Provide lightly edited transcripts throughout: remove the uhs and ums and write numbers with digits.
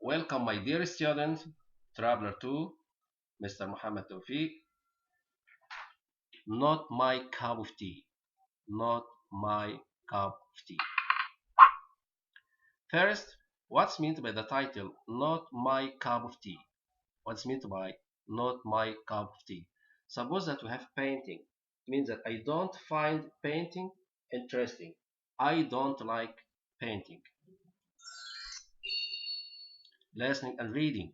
Welcome, my dear students, Traveler 2, Mr. Muhammad Tawfiq. Not my cup of tea. Not my cup of tea. First, what's meant by the title, Not My Cup of Tea? What's meant by Not My Cup of Tea? Suppose that we have painting. It means that I don't find painting interesting. I don't like painting. Listening and reading.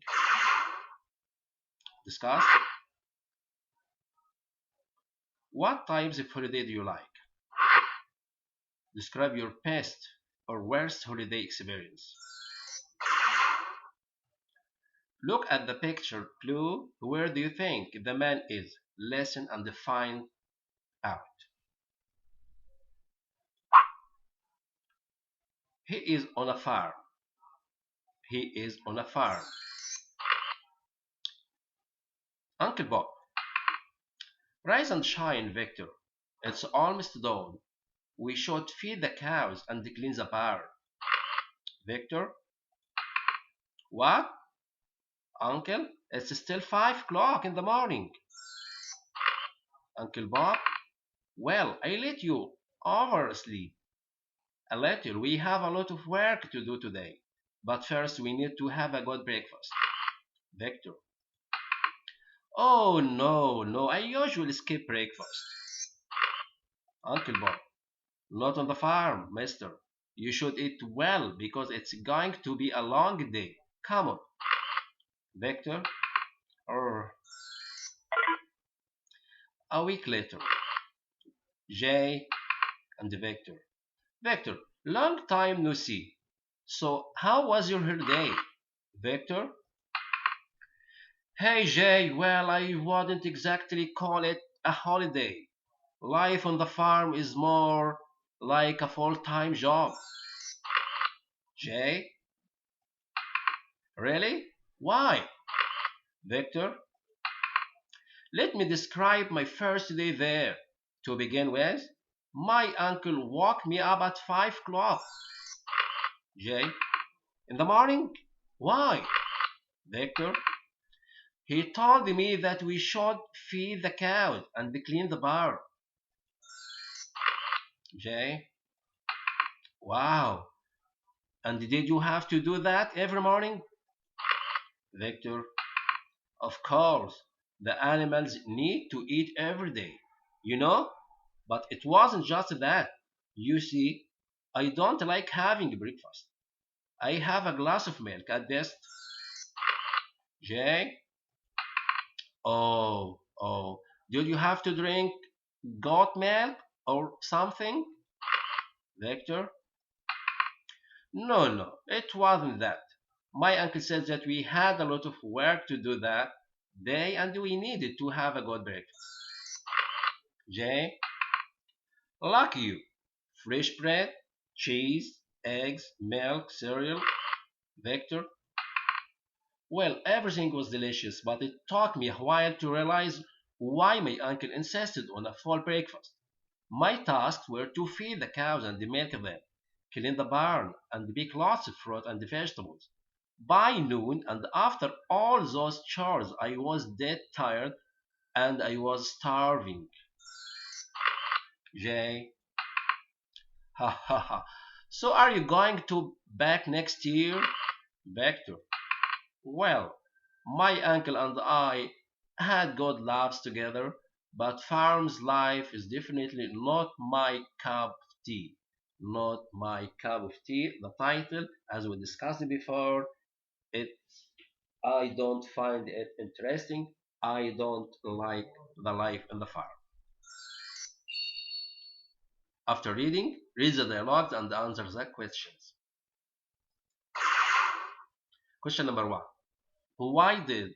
Discuss. What types of holiday do you like? Describe your best or worst holiday experience. Look at the picture clue. Where do you think the man is? Listen and find out. He is on a farm. He is on a farm. Uncle Bob. Rise and shine, Victor. It's almost dawn. We should feed the cows and clean the barn. Victor. What? Uncle, it's still 5 o'clock in the morning. Uncle Bob. Well, I let you oversleep a little. We have a lot of work to do today. But first, we need to have a good breakfast. Victor. Oh, no, no, I usually skip breakfast. Uncle Bob. Not on the farm, mister. You should eat well because it's going to be a long day. Come on. Victor. Or a week later. Jay and Victor. Victor, long time no see. So, how was your holiday? Victor. Hey Jay, well, I wouldn't exactly call it a holiday. Life on the farm is more like a full-time job. Jay, really? Why? Victor, let me describe my first day there. To begin with, my uncle woke me up at 5 o'clock. Jay, in the morning? Why? Victor, he told me that we should feed the cows and clean the barn. Jay, wow. And did you have to do that every morning? Victor, of course. The animals need to eat every day, you know? But it wasn't just that. You see, I don't like having breakfast. I have a glass of milk at best. Jay? Oh. Did you have to drink goat milk or something? Victor? No, it wasn't that. My uncle said that we had a lot of work to do that day and we needed to have a good breakfast. Jay? Lucky you. Fresh bread, cheese, eggs, milk, cereal. Victor? Well, everything was delicious, but it took me a while to realize why my uncle insisted on a full breakfast. My tasks were to feed the cows and milk them, clean the barn, and pick lots of fruit and vegetables. By noon, and after all those chores, I was dead tired and I was starving. Jay, ha ha ha. So are you going to back next year? Victor, well, my uncle and I had good laughs together, but farm's life is definitely not my cup of tea. Not my cup of tea. The title, as we discussed before, it I don't find it interesting. I don't like the life in the farm. After reading, read the dialogues and answer the questions. Question number 1. Why did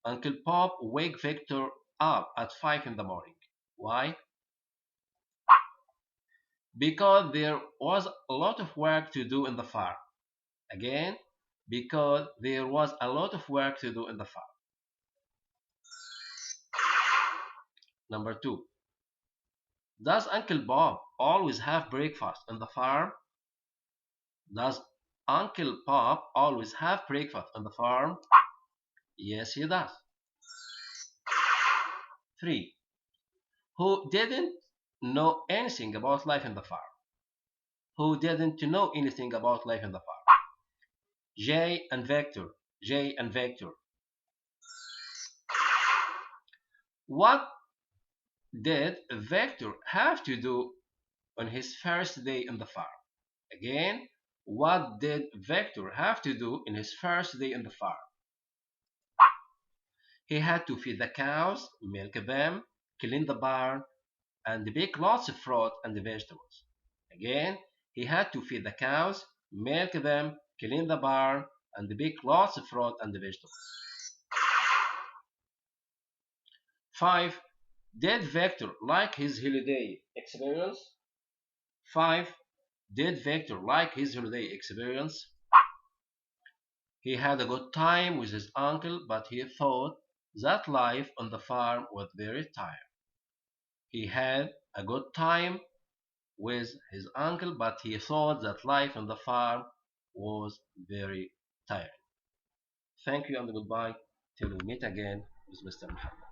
Uncle Bob wake Victor up at 5 in the morning? Why? Because there was a lot of work to do in the farm. Again, because there was a lot of work to do in the farm. Number 2. Does Uncle Bob always have breakfast in the farm? Does Uncle Bob always have breakfast on the farm? Yes, he does. 3. Who didn't know anything about life in the farm? Who didn't know anything about life in the farm? Jay and Victor. Jay and Victor. What did Victor have to do on his first day in the farm? Again, what did Victor have to do in his first day in the farm? He had to feed the cows, milk them, clean the barn, and pick lots of fruit and vegetables. Again, he had to feed the cows, milk them, clean the barn, and pick lots of fruit and vegetables. 5. Did Victor like his holiday experience? 5. Did Victor like his holiday experience? He had a good time with his uncle, but he thought that life on the farm was very tiring. He had a good time with his uncle, but he thought that life on the farm was very tiring. Thank you and goodbye till we meet again with Mr. Muhammad.